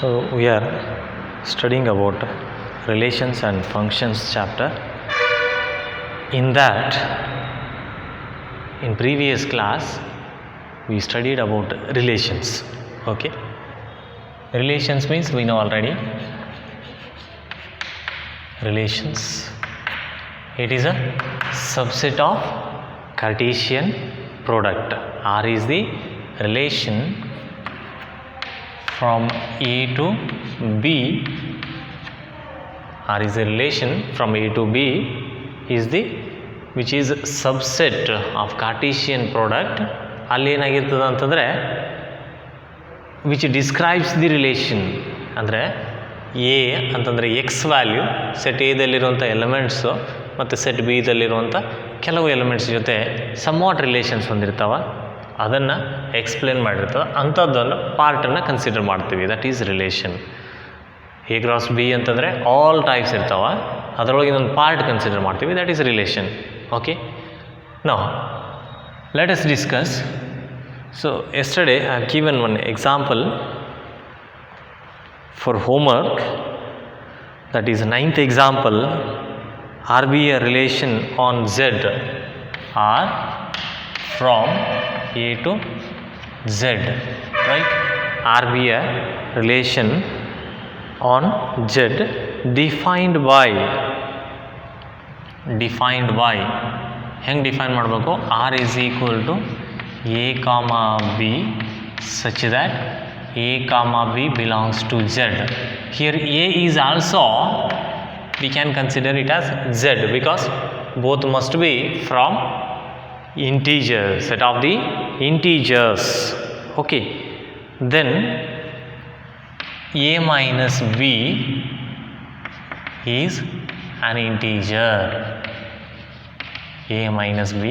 So we are studying about relations and functions chapter. In that, in previous class, we studied about relations. Okay, relations means we know already. Relations, it is a subset of Cartesian product. R is the relation from A to B. R is a relation from A to B is the which is subset of Cartesian product. ಅಲ್ಲಿ ಏನಾಗಿರ್ತದೆ ಅಂತಂದರೆ which describes the relation. ಅಂದರೆ A ಅಂತಂದರೆ X value set ಎದಲ್ಲಿರುವಂಥ elements ಮತ್ತು set ಬಿದಲ್ಲಿರುವಂಥ ಕೆಲವು elements ಜೊತೆ somewhat relations ಹೊಂದಿರ್ತಾವೆ, ಅದನ್ನು explain ಮಾಡಿರ್ತವೆ. ಅಂಥದ್ದನ್ನು ಪಾರ್ಟನ್ನು ಕನ್ಸಿಡರ್ ಮಾಡ್ತೀವಿ, that is relation. A cross B ಅಂತಂದರೆ ಆಲ್ ಟೈಪ್ಸ್ ಇರ್ತಾವೆ, ಅದರೊಳಗೆ ಇನ್ನೊಂದು ಪಾರ್ಟ್ ಕನ್ಸಿಡರ್ ಮಾಡ್ತೀವಿ, that is relation. Okay, now let us discuss. So yesterday I have given one example for homework, that is 9th example. R be a relation on Z, R from A to Z, right? R be a relation on Z defined by ಹೆಂಗೆ define ಮಾಡಬೇಕು? R is equal to A comma B such that A comma B belongs to Z. Here A is also, we can consider it as Z because both must be from integers, set of the integers. Okay, then A minus B is an integer. A minus B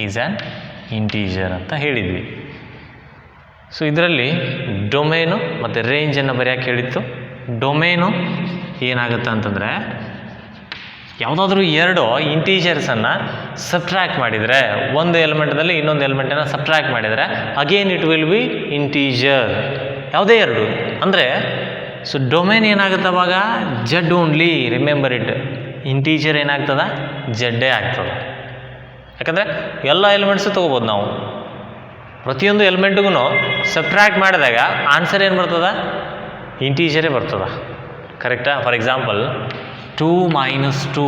is an integer ಅಂತ ಹೇಳಿದ್ವಿ. So ಇದರಲ್ಲಿ ಡೊಮೇನು ಮತ್ತು ರೇಂಜನ್ನು ಬರೆಯೋಕ್ಕೆ ಹೇಳಿತ್ತು. ಡೊಮೇನು ಏನಾಗುತ್ತೆ ಅಂತಂದರೆ, ಯಾವುದಾದ್ರೂ ಎರಡು ಇಂಟೀಜರ್ಸನ್ನು subtract ಮಾಡಿದರೆ, ಒಂದು ಎಲಿಮೆಂಟ್ದಲ್ಲಿ ಇನ್ನೊಂದು ಎಲಿಮೆಂಟನ್ನು ಸಬ್ಟ್ರ್ಯಾಕ್ಟ್ ಮಾಡಿದರೆ again it will be integer. ಯಾವುದೇ ಎರಡು ಅಂದರೆ, ಸೊ ಡೊಮೇನ್ ಏನಾಗುತ್ತೆ ಅವಾಗ? Z only. Remember it, integer ಏನಾಗ್ತದೆ? ಜೆಡ್ಡೇ ಆಗ್ತದೆ. ಯಾಕಂದರೆ ಎಲ್ಲ ಎಲಿಮೆಂಟ್ಸು ತೊಗೋಬೋದು ನಾವು. ಪ್ರತಿಯೊಂದು ಎಲಿಮೆಂಟ್ಗೂ ಸಬ್ಟ್ರ್ಯಾಕ್ಟ್ ಮಾಡಿದಾಗ ಆನ್ಸರ್ ಏನು ಬರ್ತದೆ? ಇಂಟೀಜರೇ ಬರ್ತದೆ. ಕರೆಕ್ಟಾ? ಫಾರ್ ಎಕ್ಸಾಂಪಲ್ 2 minus 2,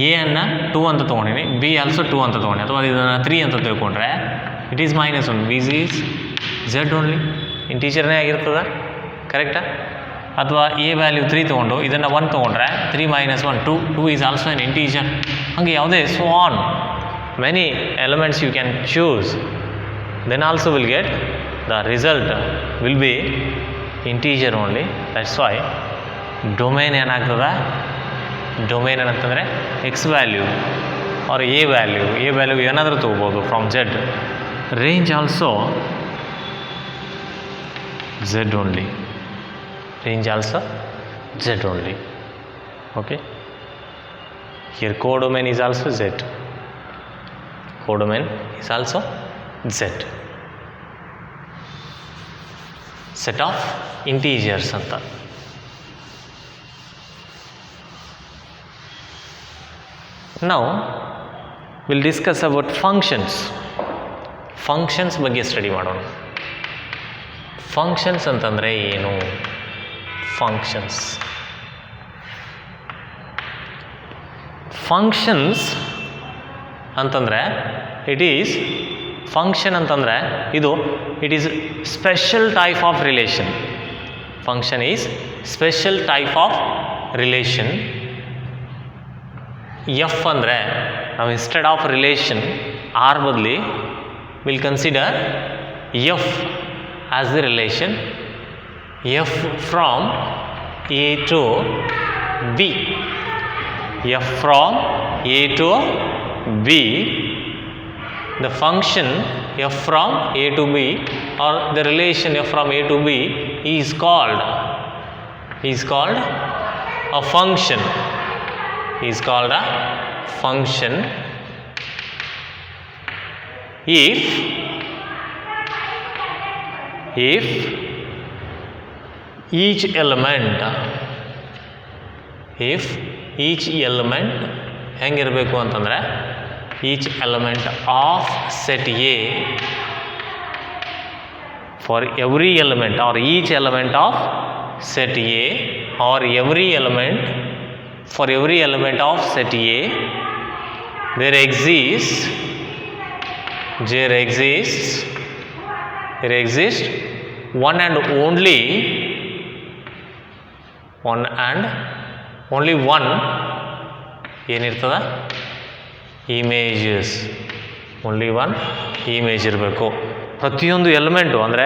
ಎ ಅನ್ನು 2 ಅಂತ ತೊಗೊಂಡಿನಿ, ಬಿ ಆಲ್ಸೋ 2 ಅಂತ ತೊಗೊಂಡು, ಅಥವಾ ಇದನ್ನು 3 ಅಂತ ತಿಳ್ಕೊಂಡ್ರೆ it is -1. B is Z only, ಇಂಟೀಜರ್ನೇ ಆಗಿರ್ತದೆ. ಕರೆಕ್ಟಾ? ಅಥವಾ ಎ ವ್ಯಾಲ್ಯೂ 3 ತೊಗೊಂಡು ಇದನ್ನು 1 ತೊಗೊಂಡ್ರೆ 3 minus 1 2 is also an integer. ಹಾಗೆ ಯಾವುದೇ so on many elements you can choose, then also will get the result will be integer only. That's why domain ಏನಾಗ್ತದೆ? ಡೊಮೇನ್ ಏನಂತಂದರೆ x value or a value ಏನಾದರೂ ತೊಗೋಬೋದು from Z. Range also Z only. Range also Z only. Okay, here codomain is also Z. Codomain is also Z. Set of integers anta. Now we'll discuss about functions. Functions ಬಗ್ಗೆ study ಮಾಡೋಣ. Functions ಅಂತಂದರೆ ಏನು? Functions ಅಂತಂದರೆ it is function ಅಂತಂದರೆ ಇದು it is special type of relation. Function is special type of relation. F ಅಂದರೆ ನಾವು instead of relation R ಬದಲಿ will consider F as the relation. F from A to B. F from A to B. The function F from A to B or the relation F from A to B is called a function. Is called a function if each element, if each element ಹೆಂಗಿರಬೇಕು ಅಂತಂದರೆ each element of set A, for every element or each element of set A or every element, for every element of set A there exists one and only one ಏನಿರ್ತದ images, only one image ಇರಬೇಕು ಪ್ರತಿಯೊಂದು element. ಅಂದರೆ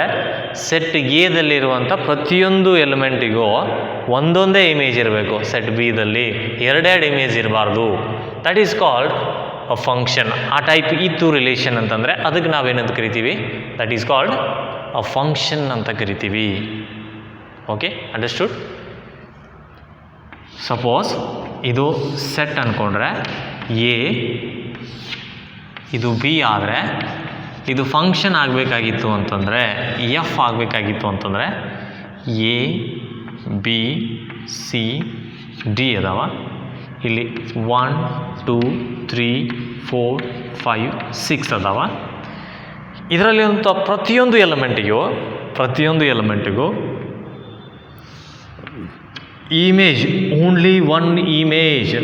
set ಎದಲ್ಲಿರುವಂಥ ಪ್ರತಿಯೊಂದು ಎಲಿಮೆಂಟಿಗೂ ಒಂದೊಂದೇ image ಇರಬೇಕು. Set ಬಿದಲ್ಲಿ ಎರಡೆರಡು image ಇರಬಾರ್ದು. That is called a function. ಆ ಟೈಪ್ ಇತ್ತು ರಿಲೇಷನ್ ಅಂತಂದರೆ ಅದಕ್ಕೆ ನಾವೇನಂತ ಕರಿತೀವಿ? That is called a function ಅಂತ ಕರಿತೀವಿ. Okay, understood? ಸಪೋಸ್ ಇದು ಸೆಟ್ ಅಂದ್ಕೊಂಡ್ರೆ ಎ, ಇದು ಬಿ ಆದರೆ ಇದು ಫಂಕ್ಷನ್ ಆಗಬೇಕಾಗಿತ್ತು ಅಂತಂದರೆ ಎಫ್ ಆಗಬೇಕಾಗಿತ್ತು ಅಂತಂದರೆ ಎ ಬಿ ಸಿ ಡಿ ಅದಾವ. ಇಲ್ಲಿ 1 2 3 4 5 6 ಅದಾವ. ಇದರಲ್ಲಿ ಅಂತ ಪ್ರತಿಯೊಂದು ಎಲಿಮೆಂಟಿಗೂ ಇಮೇಜ್, ಓನ್ಲಿ ಒನ್ ಇಮೇಜ್.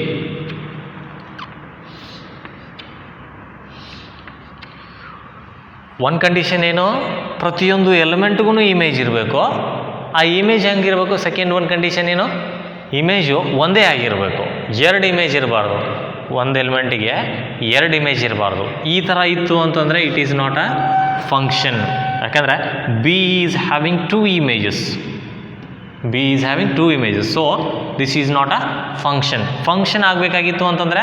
ಒಂದು ಕಂಡೀಷನ್ ಏನು? ಪ್ರತಿಯೊಂದು ಎಲಿಮೆಂಟ್ಗೂ ಇಮೇಜ್ ಇರಬೇಕು. ಆ ಇಮೇಜ್ ಹೆಂಗಿರಬೇಕು? ಸೆಕೆಂಡ್ ಒಂದು ಕಂಡೀಷನ್ ಏನು? ಇಮೇಜು ಒಂದೇ ಆಗಿರಬೇಕು, ಎರಡು ಇಮೇಜ್ ಇರಬಾರ್ದು. ಒಂದು ಎಲಿಮೆಂಟಿಗೆ ಎರಡು ಇಮೇಜ್ ಇರಬಾರ್ದು. ಈ ಥರ ಇತ್ತು ಅಂತಂದರೆ it is not a function. ಯಾಕಂದರೆ B is having two images, so this is not a function. Function ಆಗಬೇಕಾಗಿತ್ತು ಅಂತಂದರೆ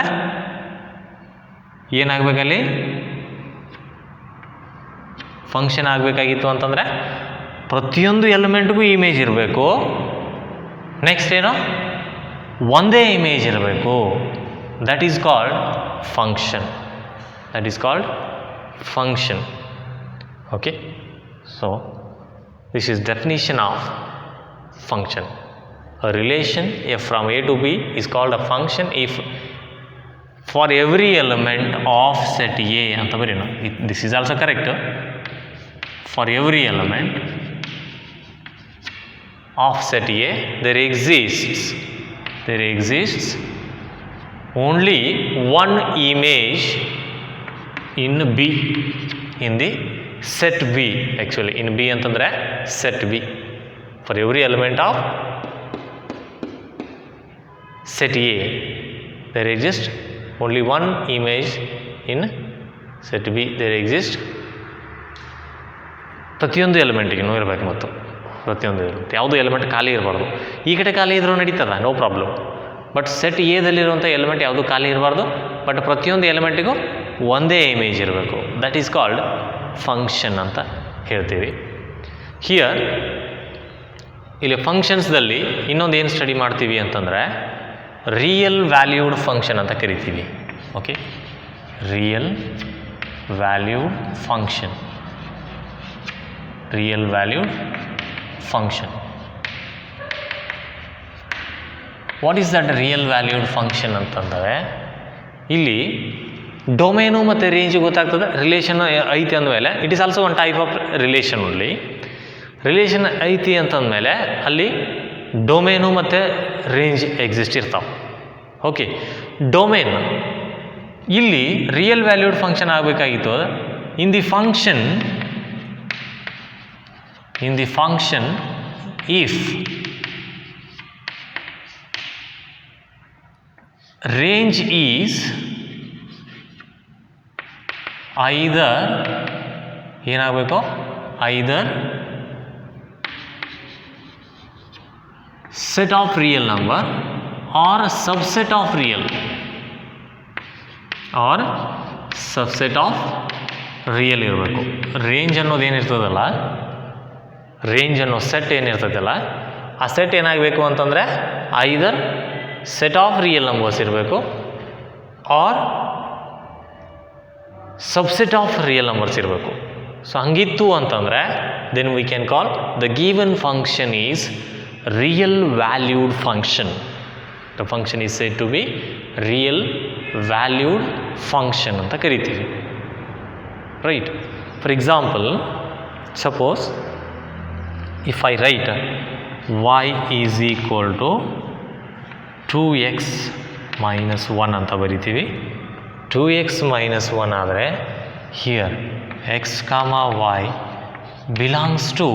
ಏನಾಗಬೇಕಲ್ಲಿ? ಫಂಕ್ಷನ್ ಆಗಬೇಕಾಗಿತ್ತು ಅಂತಂದರೆ ಪ್ರತಿಯೊಂದು ಎಲಿಮೆಂಟ್ಗೂ ಇಮೇಜ್ ಇರಬೇಕು. ನೆಕ್ಸ್ಟ್ ಏನು? ಒಂದೇ ಇಮೇಜ್ ಇರಬೇಕು. That is called function. Okay, so this is definition of function. A relation f from A to B is called a function if for every element of set A anta barina. This is also correct. For every element of set A there exists only one image in B, in the set B. Actually in B antandre set B. For every element of set A there exists only one image in set B. There exists ಪ್ರತಿಯೊಂದು ಎಲಿಮೆಂಟಿಗೂ ಇರಬೇಕು. ಮತ್ತು ಪ್ರತಿಯೊಂದು element, ಯಾವುದೋ element ಖಾಲಿ ಇರಬಾರ್ದು. ಈ ಕಡೆ ಖಾಲಿ ಇದ್ರೂ ನಡೀತದ, ನೋ ಪ್ರಾಬ್ಲಮ್. ಬಟ್ ಸೆಟ್ ಎದಲ್ಲಿರುವಂಥ ಎಲಿಮೆಂಟ್ ಯಾವುದು ಖಾಲಿ ಇರಬಾರ್ದು. ಬಟ್ ಪ್ರತಿಯೊಂದು ಎಲಿಮೆಂಟಿಗೂ ಒಂದೇ ಇಮೇಜ್ ಇರಬೇಕು. ದಟ್ ಈಸ್ ಕಾಲ್ಡ್ ಫಂಕ್ಷನ್ ಅಂತ ಹೇಳ್ತೀವಿ. ಹಿಯರ್ ಇಲ್ಲಿ ಫಂಕ್ಷನ್ಸ್ದಲ್ಲಿ ಇನ್ನೊಂದು ಏನು ಸ್ಟಡಿ ಮಾಡ್ತೀವಿ ಅಂತಂದರೆ ರಿಯಲ್ ವ್ಯಾಲ್ಯೂಡ್ ಫಂಕ್ಷನ್ ಅಂತ ಕರಿತೀವಿ. Okay, real valued function. What is that real valued function ಅಂತಂದರೆ ಇಲ್ಲಿ ಡೊಮೇನು ಮತ್ತು ರೇಂಜ್ ಗೊತ್ತಾಗ್ತದೆ. ರಿಲೇಷನ್ ಐತಿ ಅಂದಮೇಲೆ it is also one type of relation. Only relation ಐತಿ ಅಂತಂದಮೇಲೆ ಅಲ್ಲಿ ಡೊಮೇನು ಮತ್ತು ರೇಂಜ್ ಎಕ್ಸಿಸ್ಟ್ ಇರ್ತಾವೆ. ಓಕೆ, ಡೊಮೇನ್ ಇಲ್ಲಿ ರಿಯಲ್ ವ್ಯಾಲ್ಯೂಡ್ ಫಂಕ್ಷನ್ ಆಗಬೇಕಾಗಿತ್ತು. In the function if range is either ಏನಾಗಬೇಕು? either set of real number or subset of real ಇರಬೇಕು. Range ಅನ್ನೋದು ಏನಿರ್ತದಲ್ಲ, range ಅನ್ನೋ ಸೆಟ್ ಏನಿರ್ತದಲ್ಲ, ಆ ಸೆಟ್ ಏನಾಗಬೇಕು ಅಂತಂದರೆ either set of real numbers ಇರಬೇಕು or subset of real numbers ಇರಬೇಕು. ಸೊ ಹಂಗಿತ್ತು ಅಂತಂದರೆ then we can call the given function is real valued function. The function is said to be real valued function ಅಂತ ಕರಿತೀವಿ. Right? For example, suppose if I write y is equal to 2x minus 1 ಅಂತ ಬರಿತೀವಿ. 2x minus 1 ಆದರೆ here x comma y belongs to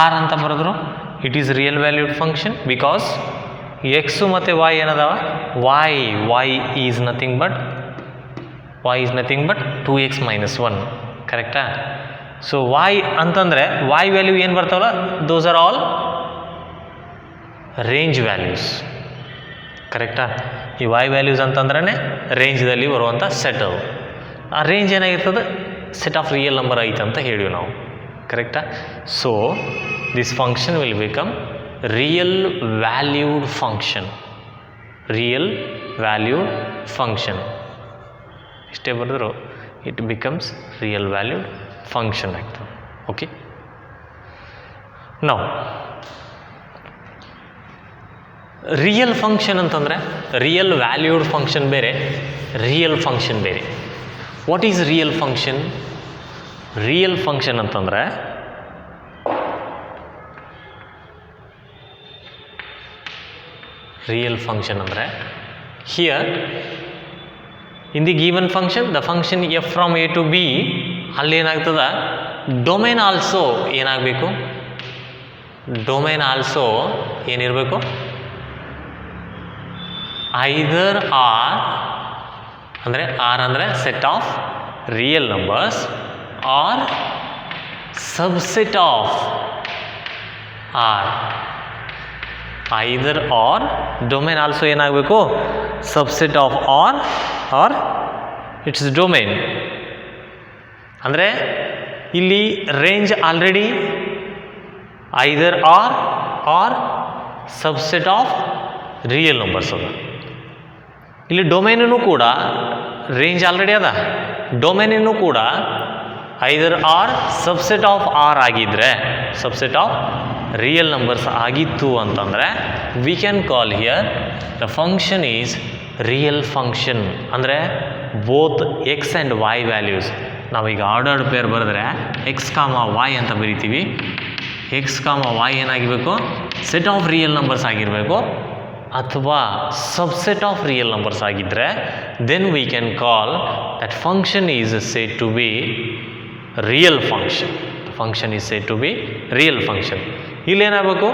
r ಅಂತ ಬರೆದ್ರು it is real valued function because x ಮತ್ತು y ಏನದಾವ y is nothing but 2x minus 1 ಕರೆಕ್ಟಾ. So y ಅಂತಂದರೆ y value ಏನು ಬರ್ತಾವಲ್ಲ those are all range values ಕರೆಕ್ಟಾ. ಈ y ವ್ಯಾಲ್ಯೂಸ್ ಅಂತಂದ್ರೆ ರೇಂಜ್ದಲ್ಲಿ ಬರುವಂಥ ಸೆಟ್ ಅವು. ಆ ರೇಂಜ್ ಏನಾಗಿರ್ತದೆ ಸೆಟ್ ಆಫ್ ರಿಯಲ್ ನಂಬರ್ ಐತೆ ಅಂತ ಹೇಳಿವಿ ನಾವು ಕರೆಕ್ಟಾ. So this function will become real valued function. ಇಷ್ಟೇ ಬರೆದ್ರು it becomes real valued function ಆಗ್ತದೆ. ಓಕೆ, ನಾವು ರಿಯಲ್ ಫಂಕ್ಷನ್ ಅಂತಂದರೆ ರಿಯಲ್ ವ್ಯಾಲ್ಯೂಡ್ ಫಂಕ್ಷನ್ ಬೇರೆ, ರಿಯಲ್ ಫಂಕ್ಷನ್ ಬೇರೆ. What is real function? Real function ಅಂತಂದರೆ ಅಂದರೆ here in the given function the function F from A to B ಅಲ್ಲಿ ಏನಾಗ್ತದ domain also ಏನಾಗಬೇಕು, ಡೊಮೇನ್ ಆಲ್ಸೋ ಏನಿರಬೇಕು ಐದರ್ ಆರ್ ಅಂದರೆ set of real numbers R subset of R. Either R domain also ಏನಾಗಬೇಕು subset of R its domain. ಅಂದರೆ ಇಲ್ಲಿ range already either R subset of real numbers ಅದ. ಇಲ್ಲಿ ಡೊಮೇನೂ ಕೂಡ ರೇಂಜ್ ಆಲ್ರೆಡಿ ಅದ, ಡೊಮೇನೂ ಕೂಡ either R subset of R ಆಗಿದ್ದರೆ ಸಬ್ಸೆಟ್ ಆಫ್ ರಿಯಲ್ ನಂಬರ್ಸ್ ಆಗಿತ್ತು ಅಂತಂದರೆ we can call here the function is real function. ಅಂದರೆ both X and Y values ನಾವೀಗ ಆರ್ಡರ್ಡ್ ಪೇರ್ ಬರೆದ್ರೆ ಎಕ್ಸ್ ಕಾಮ ವೈ ಅಂತ ಬರಿತೀವಿ. ಎಕ್ಸ್ ಕಾಮ ವೈ ಏನಾಗಿರಬೇಕು ಸೆಟ್ ಆಫ್ ರಿಯಲ್ ನಂಬರ್ಸ್ ಆಗಿರಬೇಕು, ಅಥವಾ ಸಬ್ಸೆಟ್ ಆಫ್ ರಿಯಲ್ ನಂಬರ್ಸ್ ಆಗಿದ್ದರೆ then we can call that function is said to be real function. Function is said to be real function. ಇಲ್ಲೇನಾಗಬೇಕು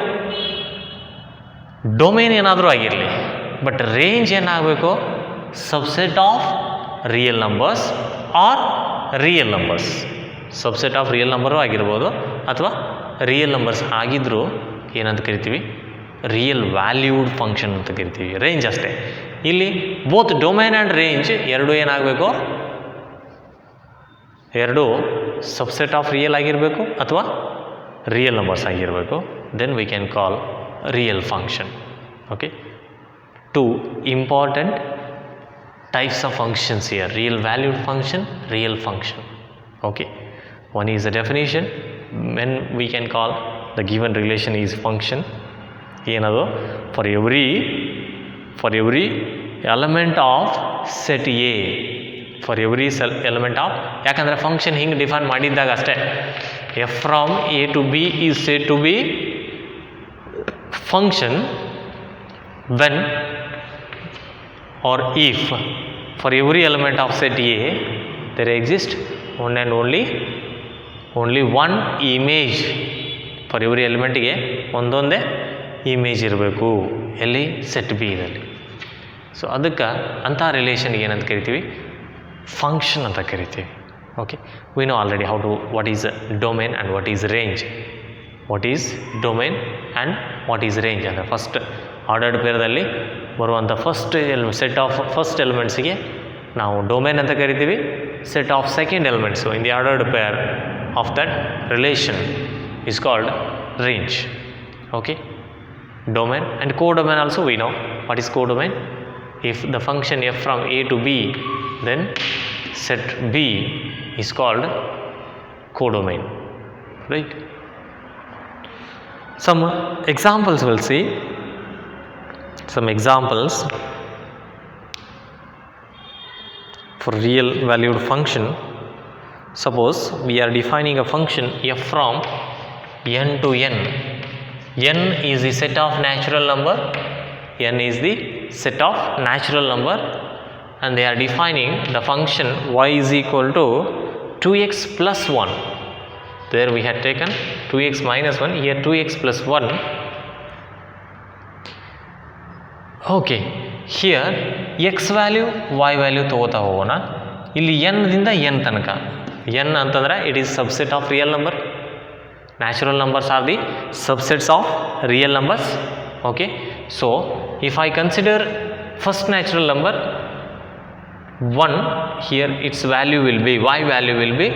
domain ಏನಾದರೂ ಆಗಿರಲಿ ಬಟ್ ರೇಂಜ್ ಏನಾಗಬೇಕು subset of real numbers R real numbers. Subset of real number ಆಗಿರ್ಬೋದು ಅಥವಾ real numbers ಆಗಿದ್ದರೂ ಏನಂತ ಕರಿತೀವಿ real valued function ಅಂತ ಕರಿತೀವಿ. ರೇಂಜ್ ಅಷ್ಟೇ. ಇಲ್ಲಿ ಬೋತ್ ಡೊಮೇನ್ ಆ್ಯಂಡ್ ರೇಂಜ್ ಎರಡೂ ಏನಾಗಬೇಕು, ಎರಡೂ ಸಬ್ಸೆಟ್ ಆಫ್ ರಿಯಲ್ ಆಗಿರಬೇಕು ಅಥವಾ ರಿಯಲ್ ನಂಬರ್ಸ್ ಆಗಿರಬೇಕು. Then we can call real function. Okay, two important types of functions here: real valued function, real function. Okay, one is a definition when we can call the given relation is function. ಏನದು for every element of set A, for every element of, ಯಾಕಂದರೆ function ಹಿಂಗೆ define ಮಾಡಿದ್ದಾಗ ಅಷ್ಟೇ f from A to B is said to be function when or if for every element of set A there exists one and only one image. for every ಎಲಿಮೆಂಟ್ಗೆ ಒಂದೊಂದೇ image ಇರಬೇಕು ಎಲ್ಲಿ set B ಇದಲ್ಲಿ. So ಅದಕ್ಕೆ ಅಂಥ ರಿಲೇಷನ್ಗೆ ಏನಂತ ಕರಿತೀವಿ function ಅಂತ ಕರಿತೀವಿ. Okay, we know already how to what is domain and what is range. What is domain and what is range ಅಂದರೆ ಫಸ್ಟ್ ಆರ್ಡರ್ಡ್ ಪೇರ್ದಲ್ಲಿ ಬರುವಂಥ ಸೆಟ್ ಆಫ್ ಫಸ್ಟ್ ಎಲಿಮೆಂಟ್ಸಿಗೆ ನಾವು ಡೊಮೇನ್ ಅಂತ ಕರಿತೀವಿ. Set of second elements in the ordered pair of that relation is called range. Okay, domain and codomain also we know. What is codomain? If the function f from A to B, then set B is called codomain, right? Some examples we'll see. Some examples for real valued function. Suppose we are defining a function f from n to n. N is the set of natural number. N is the set of natural number, and they are defining the function y is equal to 2x plus 1. There we had taken 2x minus 1, here 2x plus 1. Okay, here x value y value ತಗೋತಾ ಹೋಗೋಣ. ಇಲ್ಲಿ n ದಿಂದ n ತನಕ. n ಅಂತಂದರೆ it is subset of real number. Natural numbers are the subsets of real numbers. Okay, so if I consider first natural number 1, here its value will be, y value will be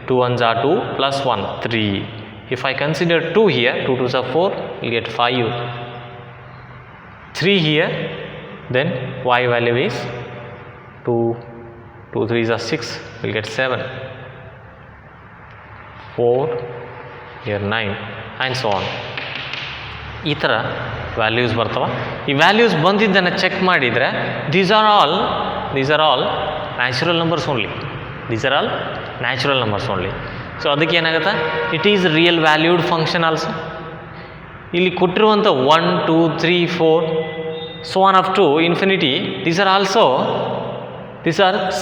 2 ones are 2 plus 1 3. If I consider 2 here, 2 2s are 4, we'll get 5. 3 here, then y value is 2 2 3s are 6, we'll get 7. 4 here 9 and so on. ಈ ಥರ values ಬರ್ತವೆ. ಈ values ಬಂದಿದ್ದನ್ನು check ಮಾಡಿದರೆ these are all natural numbers only. These are all natural numbers only. So ಅದಕ್ಕೆ ಏನಾಗುತ್ತೆ, it is real valued function also. ಇಲ್ಲಿ ಕೊಟ್ಟಿರುವಂಥ 1 2 3 4 so on up to infinity, these are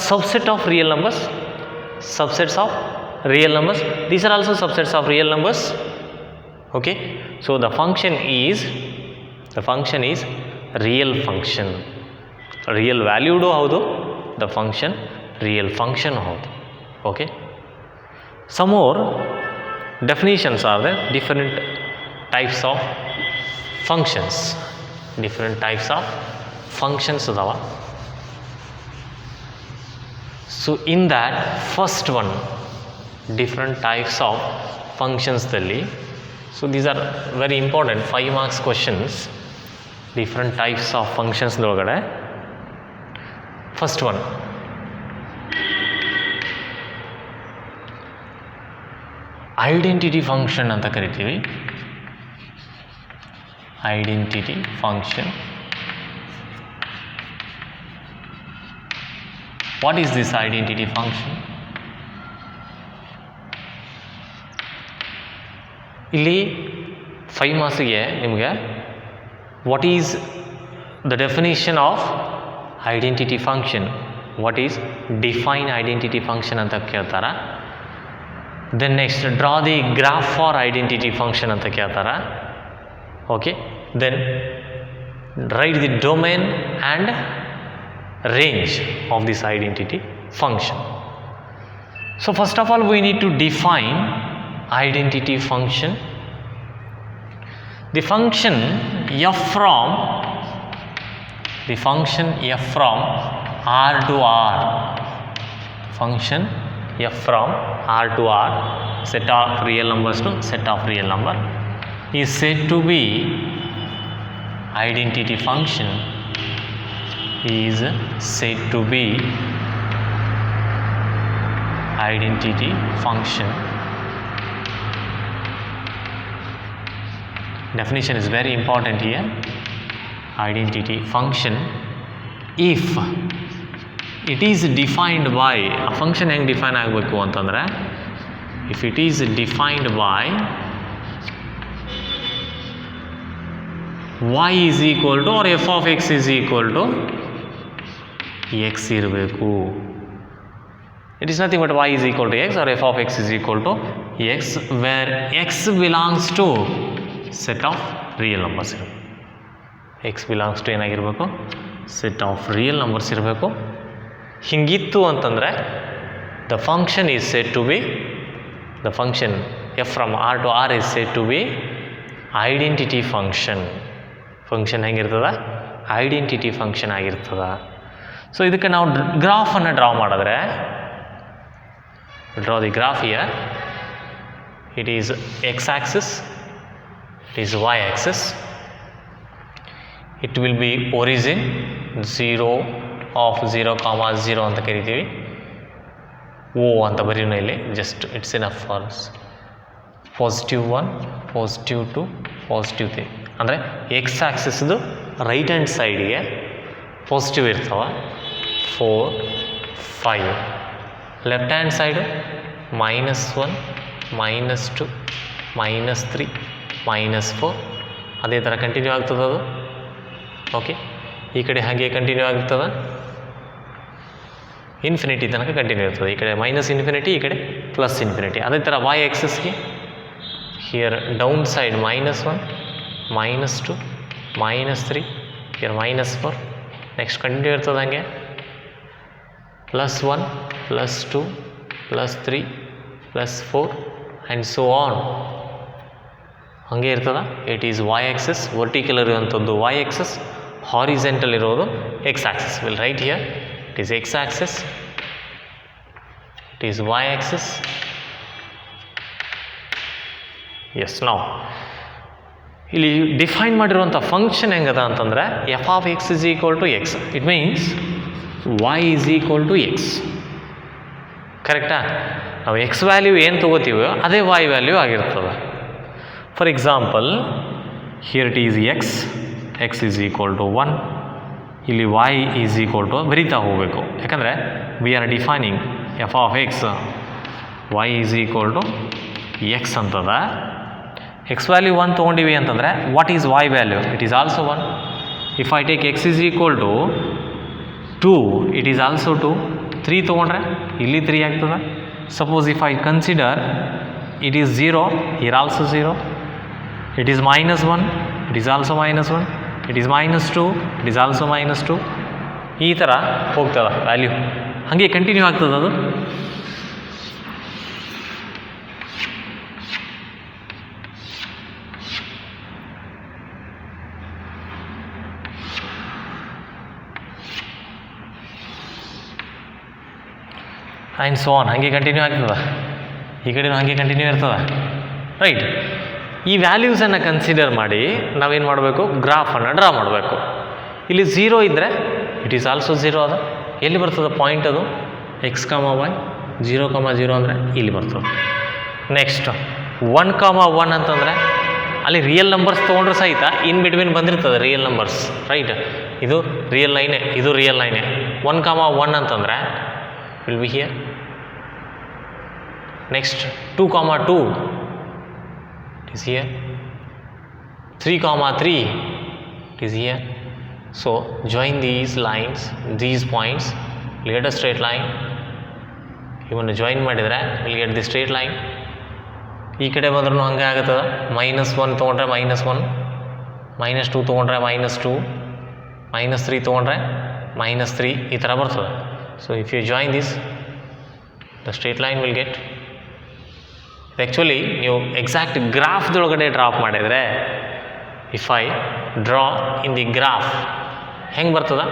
subset of real numbers. Subsets of real numbers. These are also subsets of real numbers. Okay, so the function is real function. Real valued houdu, the function real function houdu. Okay, some more definitions are there. Different types of functions. Different types of functions adava. So in that first one, different types of functions dalli, so these are very important 5 marks questions. Different types of functions dolgade first one, identity function anta karitivi. Identity function. What is this identity function? ಇಲ್ಲಿ 5 ಮಾರ್ಕ್ಸ್ಗೆ ನಿಮಗೆ what is the definition of identity function, what is define identity function ಅಂತ ಕೇಳ್ತಾರೆ. Then next draw the graph for identity function ಅಂತ ಕೇಳ್ತಾರೆ. Okay, then write the domain and range of this identity function. So first of all we need to define identity function. The function f from r to r, function f from r to r, set of real numbers to set of real number, is said to be identity function, is said to be identity function. Definition is very important here. Identity function, if it is defined by, a function ಹೆಂಗೆ define ಆಗಬೇಕು ಅಂತಂದರೆ, if it is defined by y is equal to or f of x is equal to x ಇರಬೇಕು. It is nothing but y is equal to x or f of x is equal to x, where x belongs to set of real numbers. x belongs to ಏನಾಗಿರಬೇಕು, set of real numbers ಇರಬೇಕು. ಹಿಂಗಿತ್ತು ಅಂತಂದರೆ the function is said to be, the function f from r to r is said to be identity function. Function ಹೆಂಗಿರ್ತದ, identity function ಆಗಿರ್ತದ. So ಇದಕ್ಕೆ ನಾವು ಗ್ರಾಫನ್ನು draw ಮಾಡಿದ್ರೆ, draw the graph here. It is x axis, it is y axis. It will be origin 0 of 0, 0 ಅಂತ ಕರಿತೀವಿ. O ಅಂತ ಬರೀನು ಇಲ್ಲಿ, just it's enough for +1, +2, positive 3 ಅಂದರೆ ಎಕ್ಸ್ ಆಕ್ಸಿಸ್ದು ರೈಟ್ ಹ್ಯಾಂಡ್ ಸೈಡಿಗೆ ಪಾಸಿಟಿವ್ ಇರ್ತವೆ 4 5, ಲೆಫ್ಟ್ ಹ್ಯಾಂಡ್ ಸೈಡು -1 -2 -3 -4 ಅದೇ ಥರ ಕಂಟಿನ್ಯೂ ಆಗ್ತದೆ ಅದು. ಓಕೆ, ಈ ಕಡೆ ಹಾಗೆ ಕಂಟಿನ್ಯೂ ಆಗ್ತದೆ, ಇನ್ಫಿನಿಟಿ ತನಕ ಕಂಟಿನ್ಯೂ ಇರ್ತದೆ. ಈ ಕಡೆ -∞, ಈ ಕಡೆ +∞. ಅದೇ ಥರ y ಆಕ್ಸಿಸ್ಗೆ here down side -1 -2 -3, here -4, next continue ಇರ್ತದೆ ಹಾಗೆ +1 +2 +3 +4 ಆ್ಯಂಡ್ ಸೋ ಆನ್ ಹಾಗೆ ಇರ್ತದೆ. It is y Axis, vertical ಇರುವಂಥದ್ದು y ಆಕ್ಸಿಸ್, ಹಾರಿಜೆಂಟಲ್ ಇರೋದು x Axis. Will write here it is x axis, it is y axis. Yes, now ಇಲ್ಲಿ define ಮಾಡಿರುವಂಥ function ಹೆಂಗದ ಅಂತಂದರೆ f of x is equal to x. It means y is equal to x. ಕರೆಕ್ಟಾ? ನಾವು X value ಏನು ತೊಗೋತೀವೋ ಅದೇ y value ಆಗಿರ್ತದೆ. For example here it is x is equal to 1, ಇಲ್ಲಿ y ಈಸ್ ಈಕ್ವಲ್ ಟು ಬರಿತಾ ಹೋಗಬೇಕು. ಯಾಕಂದರೆ we are defining f of x, y is equal to x ಅಂತದ. x ವ್ಯಾಲ್ಯೂ 1 ತೊಗೊಂಡಿವಿ ಅಂತಂದರೆ what is y value? It is also 1. If I take x is equal to 2, it is also 2. 3 ತೊಗೊಂಡ್ರೆ ಇಲ್ಲಿ 3 ಆಗ್ತದೆ. Suppose if I consider it is 0, here also 0. It is -1, it is also -1. It is -2, it is also -2. ಈ ಥರ ಹೋಗ್ತದೆ value, ಹಾಗೆ continue ಆಗ್ತದೆ ಅದು. And so on ಹಾಗೆ ಕಂಟಿನ್ಯೂ ಆಗ್ತದೆ. ಈ ಕಡೆನೂ ಹಾಗೆ ಕಂಟಿನ್ಯೂ ಇರ್ತದೆ, ರೈಟ್? ಈ ವ್ಯಾಲ್ಯೂಸನ್ನು ಕನ್ಸಿಡರ್ ಮಾಡಿ ನಾವೇನು ಮಾಡಬೇಕು? ಗ್ರಾಫನ್ನು ಡ್ರಾ ಮಾಡಬೇಕು. ಇಲ್ಲಿ 0 ಇದ್ದರೆ ಇಟ್ ಈಸ್ ಆಲ್ಸೋ 0 ಅದ. ಎಲ್ಲಿ ಬರ್ತದೆ ಪಾಯಿಂಟ್ ಅದು? x, y 0, 0 ಅಂದರೆ ಇಲ್ಲಿ ಬರ್ತದೆ. ನೆಕ್ಸ್ಟ್ 1, 1 ಅಂತಂದರೆ ಅಲ್ಲಿ ರಿಯಲ್ ನಂಬರ್ಸ್ ತೊಗೊಂಡ್ರೆ ಸಹಿತ ಇನ್ ಬಿಟ್ವೀನ್ ಬಂದಿರ್ತದೆ ರಿಯಲ್ ನಂಬರ್ಸ್, ರೈಟ್? ಇದು ರಿಯಲ್ ಲೈನೇ, ಇದು ರಿಯಲ್ ಲೈನೇ. 1, 1 ಅಂತಂದರೆ will be here. Next 2, 2 is here. 3, 3 it is here. So join these lines, these points, we'll get a straight line. ಇವನ್ನ ಜಾಯಿನ್ ಮಾಡಿದರೆ we'll get the straight line. ಈ ಕಡೆ ಬಂದ್ರೂ ಹಂಗೆ ಆಗುತ್ತದೆ. -1 ತೊಗೊಂಡ್ರೆ -1, -2 ತೊಗೊಂಡ್ರೆ -2, -3 ತೊಗೊಂಡ್ರೆ -3, ಈ ಥರ ಬರ್ತದೆ. So if you join this, the straight line will get. Actually ನೀವು ಎಕ್ಸಾಕ್ಟ್ ಗ್ರಾಫ್ದೊಳಗಡೆ ಡ್ರಾಪ್ ಮಾಡಿದರೆ, if I draw in the graph ಹೆಂಗೆ ಬರ್ತದೆ?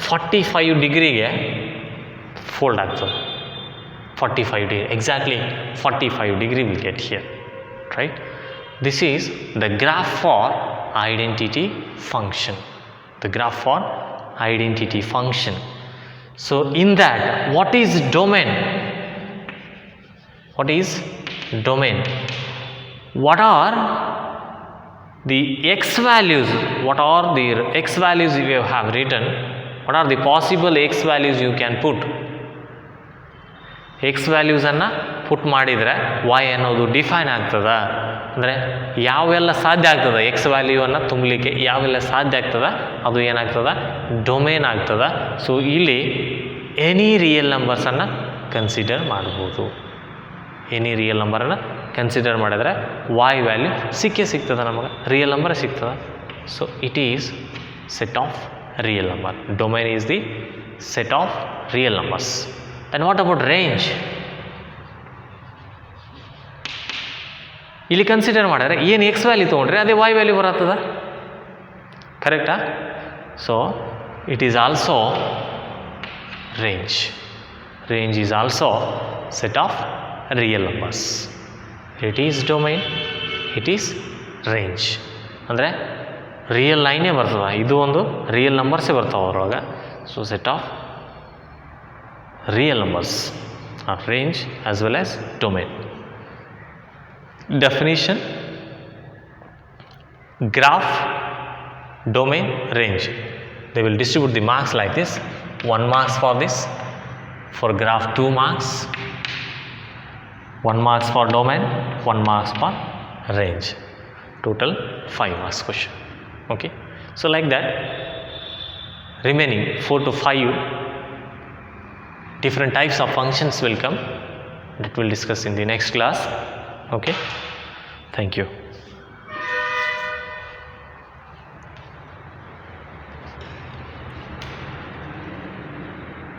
45 ಡಿಗ್ರಿಗೆ ಫೋಲ್ಡ್ ಆಗ್ತದೆ. 45 degree, exactly 45 degree will get here, right? This is the graph for identity function. The graph for identity function. So in that, what is domain? What is domain? What are the x values? What are the x values you have written? What are the possible x values you can put? x values ಅನ್ನು ಪುಟ್ ಮಾಡಿದರೆ y ಅನ್ನೋದು define ಆಗ್ತದೆ. ಅಂದರೆ ಯಾವೆಲ್ಲ ಸಾಧ್ಯ ಆಗ್ತದೆ x ವ್ಯಾಲ್ಯೂವನ್ನು ತುಂಬಲಿಕ್ಕೆ, ಯಾವೆಲ್ಲ ಸಾಧ್ಯ ಆಗ್ತದೆ ಅದು ಏನಾಗ್ತದೆ? ಡೊಮೇನ್ ಆಗ್ತದೆ. ಸೊ ಇಲ್ಲಿ ಎನಿ ರಿಯಲ್ ನಂಬರ್ಸನ್ನು ಕನ್ಸಿಡರ್ ಮಾಡ್ಬೋದು. ಎನಿ ರಿಯಲ್ ನಂಬರನ್ನು ಕನ್ಸಿಡರ್ ಮಾಡಿದರೆ y ವ್ಯಾಲ್ಯೂ ಸಿಗ್ತದೆ ನಮಗೆ, ರಿಯಲ್ ನಂಬರ್ ಸಿಗ್ತದೆ. So it is set of real number. Domain is the set of real numbers. And what about range? ಇಲ್ಲಿ ಕನ್ಸಿಡರ್ ಮಾಡಿದ್ರೆ ಏನು ಎಕ್ಸ್ ವ್ಯಾಲ್ಯೂ ತೊಗೊಂಡ್ರೆ ಅದೇ y ವ್ಯಾಲ್ಯೂ ಬರತ್ತದ, ಕರೆಕ್ಟಾ? So it is also range. Range is also set of real numbers. It is domain, it is range. ಅಂದರೆ real ಲೈನೇ ಬರ್ತದೆ, ಇದು ಒಂದು ರಿಯಲ್ ನಂಬರ್ಸೇ ಬರ್ತಾವೆ ಅದರೊಳಗೆ. So set of real numbers of range as well as domain. Definition: graph, domain, range. They will distribute the marks like this: 1 marks for this, for graph 2 marks, 1 marks for domain, 1 marks for range. Total 5 marks question. Okay, so like that remaining 4 to 5 different types of functions will come, that we'll discuss in the next class. Okay, thank you.